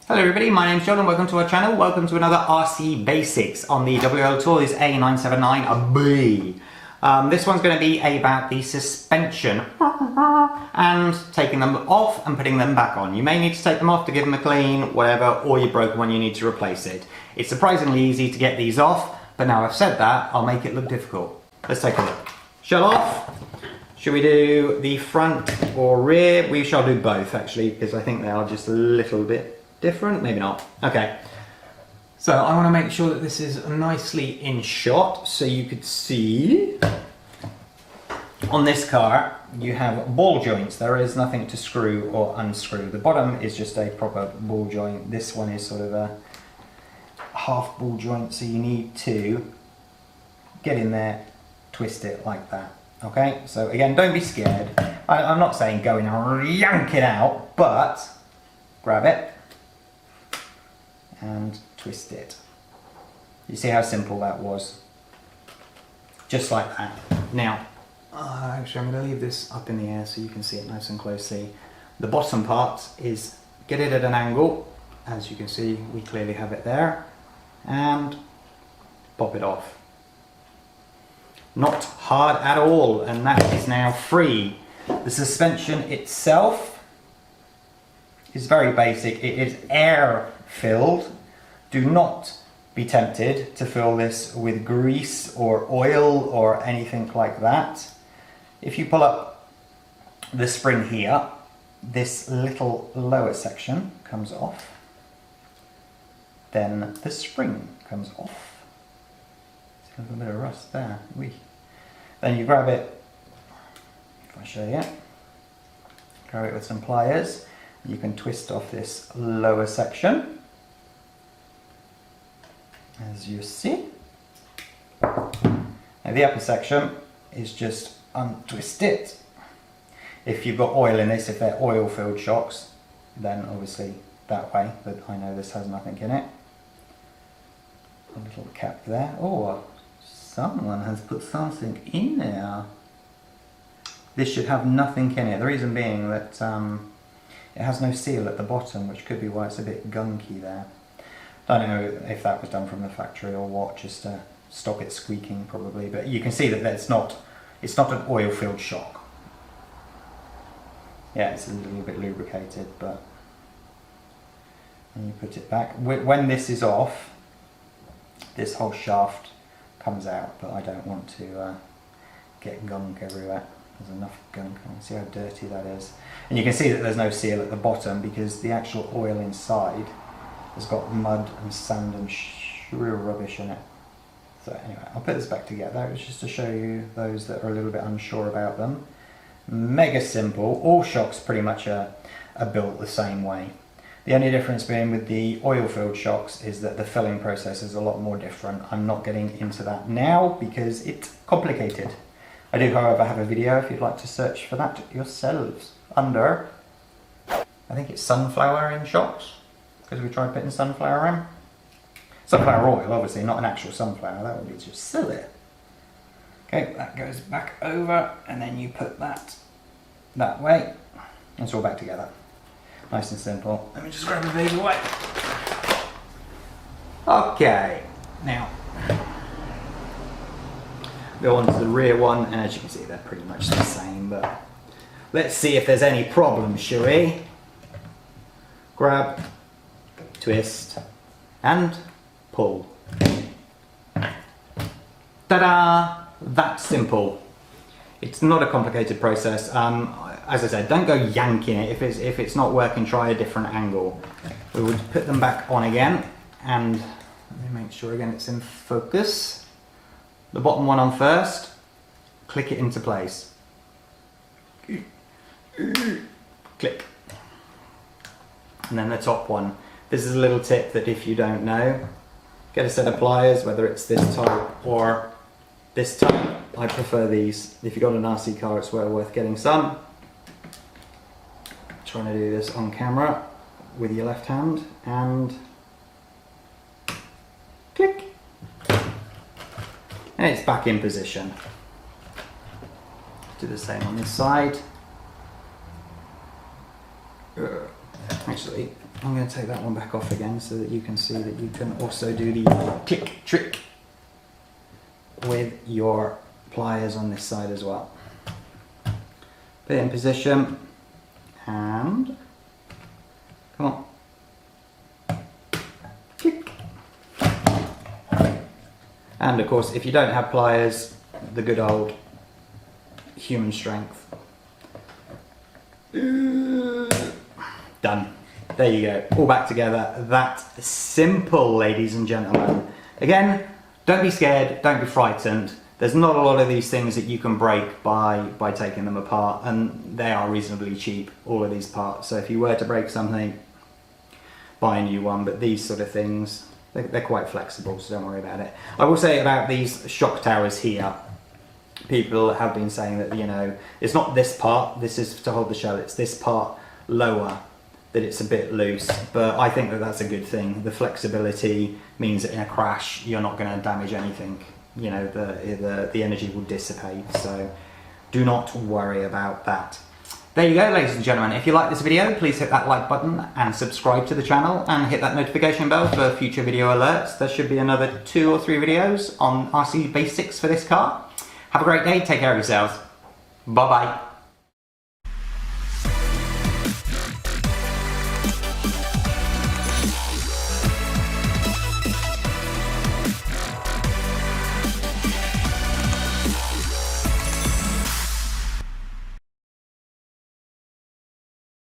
Hello everybody, my name's John and welcome to our channel. Welcome to another RC Basics on the WLToys A979-B. This one's going to be about the suspension and taking them off and putting them back on. You may need to take them off to give them a clean, whatever, or you broke one, you need to replace it. It's surprisingly easy to get these off, but now I've said that, I'll make it look difficult. Let's take a look. Shut off. Should we do the front or rear? We shall do both actually, because I think they are just a little bit different, maybe not. Okay, so I want to make sure that this is nicely in shot so you could see. On this car you have ball joints. There is nothing to screw or unscrew. The bottom is just a proper ball joint. This one is sort of a half ball joint, so you need to get in there, twist it like that. Okay, so again, don't be scared. I'm not saying go in and yank it out, but grab it and twist it. You see how simple that was? Just like that. Now, actually I'm going to leave this up in the air so you can see it nice and closely. The bottom part is get it at an angle. As you can see, we clearly have it there. And pop it off. Not hard at all, and that is now free. The suspension itself is very basic. It is air filled. Do not be tempted to fill this with grease or oil or anything like that. If you pull up the spring here, this little lower section comes off. Then the spring comes off. See a little bit of rust there. Wee. Then you grab it, if I show you, grab it with some pliers. You can twist off this lower section, as you see. Now the upper section is just untwist it. If you've got oil in this, if they're oil filled shocks, then obviously that way, but I know this has nothing in it. A little cap there. Oh, someone has put something in there. This should have nothing in it. The reason being that it has no seal at the bottom, which could be why it's a bit gunky there. Don't know if that was done from the factory or what, just to stop it squeaking probably, but you can see that it's not an oil-filled shock. Yeah, it's a little bit lubricated, but and you put it back. When this is off, this whole shaft comes out, but I don't want to get gunk everywhere. There's enough gunk. I can see how dirty that is. And you can see that there's no seal at the bottom because the actual oil inside has got mud and sand and real rubbish in it. So anyway, I'll put this back together. It's just to show you those that are a little bit unsure about them. Mega simple. All shocks pretty much are built the same way. The only difference being with the oil-filled shocks is that the filling process is a lot more different. I'm not getting into that now because it's complicated. I do, however, have a video if you'd like to search for that yourselves under, I think it's sunflower in shocks, because we tried putting sunflower in. Sunflower oil, obviously, not an actual sunflower, that would be just silly. Okay, that goes back over, and then you put that way. It's all back together. Nice and simple. Let me just grab a big away. Okay, now go on to the rear one, and as you can see they're pretty much the same, but let's see if there's any problems, shall we? Grab, twist, and pull. Ta-da! That's simple. It's not a complicated process. As I said, don't go yanking it. If it's not working, try a different angle. We would put them back on again, and let me make sure again it's in focus. The bottom one on first, click it into place. Click. And then the top one. This is a little tip that if you don't know, get a set of pliers, whether it's this type or this type. I prefer these. If you've got an RC car, it's well worth getting some. Trying to do this on camera with your left hand, and click. And it's back in position. Do the same on this side. Actually, I'm going to take that one back off again so that you can see that you can also do the click trick with your pliers on this side as well. Put it in position and come on, click. And of course, if you don't have pliers, the good old human strength. Done. There you go, all back together. That simple, ladies and gentlemen. Again, don't be scared, don't be frightened. There's not a lot of these things that you can break by taking them apart, and they are reasonably cheap, all of these parts. So if you were to break something, buy a new one, but these sort of things, they're quite flexible, so don't worry about it. I will say about these shock towers here, people have been saying that, you know, it's not this part, this is to hold the shell, it's this part lower that it's a bit loose, but I think that that's a good thing. The flexibility means that in a crash you're not going to damage anything. You know, the energy will dissipate, so do not worry about that. There you go, ladies and gentlemen. If you like this video, please hit that like button and subscribe to the channel and hit that notification bell for future video alerts. There should be another 2 or 3 videos on RC basics for this car. Have a great day, take care of yourselves. Bye bye.